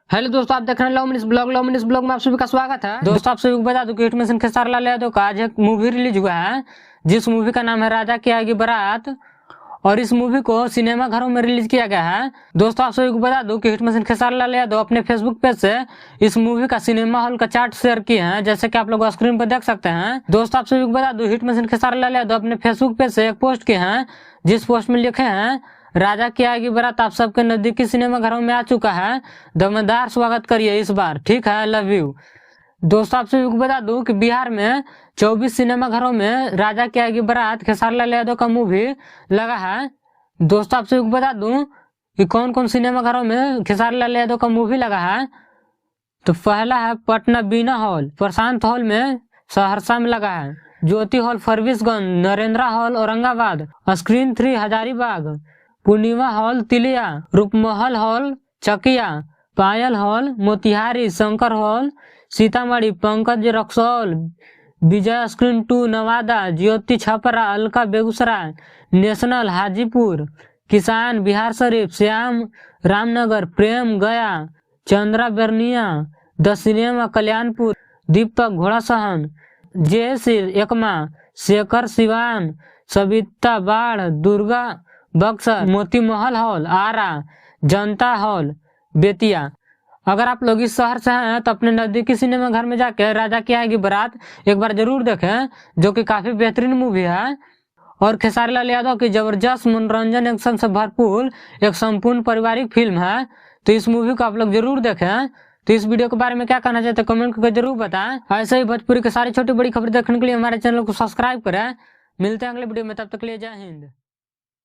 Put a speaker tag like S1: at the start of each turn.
S1: Hello दोस्तों, आप देख रहे हैं लव मिनट्स ब्लॉग में आप सभी का स्वागत है। दोस्तों, आप सभी को बता दूं कि हिट मिशन खेसारी लाल यादव का आज एक मूवी रिलीज हुआ है, जिस मूवी का नाम है राजा की आएगी बारात। और इस मूवी को सिनेमा घरों में रिलीज किया गया है। दोस्तों, आप सभी को बता दूं कि हिट मिशन खेसारी लाल यादव अपने फेसबुक पेज से इस मूवी का सिनेमा हॉल का चार्ट शेयर किए हैं, जैसे कि आप लोग स्क्रीन पर देख सकते हैं। दोस्तों, आप सभी को बता दूं हिट मिशन खेसारी लाल यादव अपने फेसबुक पेज से एक पोस्ट किए हैं, जिस पोस्ट में लिखे हैं राजा की आएगी बारात आप सबके नजदीकी सिनेमा घरों में आ चुका है, दमदार स्वागत करिए इस बार, ठीक है, लव यू। दोस्तों, आप सभी को बता दूं कि बिहार में 24 सिनेमा घरों में राजा की आएगी बारात खेसारी लाल यादव का मूवी लगा है। दोस्तों, आप सभी को बता दूं कि कौन कौन सिनेमा घरों में खेसारी लाल यादव का मूवी लगा है। तो पहला है पटना बीना हॉल, प्रशांत हॉल में सहरसा में लगा है, Jyoti hall Forbesganj, Narendra hall Aurangabad, screen 3 Hazaribagh, Purnima hall Tilia, Roopmahal hall Chakia, Payal hall Motihari, Shankar hall Sitamarhi, Pankaj Raxaul, Vijay screen 2 Nawada, Jyoti Chhapra, Alka Begusarai, National Hajipur, Kisan Bihar Sharif, Shyam Ramnagar, Prem Gaya, Chandra Bernia, the cinema Kalyanpur, Deepak Ghorasahan, Jayshree Ekma, Shekhar Siwan, Savita Barh, Durga Buxar, Moti Mahal hall Ara, Janata hall Bettiah. अगर आप लोग इस शहर से हैं तो अपने नजदीकी सिनेमा घर में जाके राजा की आएगी बारात एक बार जरूर देखें, जो कि काफी बेहतरीन मूवी है और खेसारी लाल यादव की जबरदस्त मनोरंजन एक्शन से भरपूर एक संपूर्ण पारिवारिक फिल्म है। तो इस मूवी को आप लोग जरूर देखें। तो इस वीडियो के बारे में क्या कहना चाहते हैं कमेंट करके जरूर बताएं। ऐसे ही भोजपुरी की सारी छोटी बड़ी खबर देखने के लिए हमारे चैनल को सब्सक्राइब करें। मिलते हैं अगले वीडियो में, तब तक के लिए जय हिंद।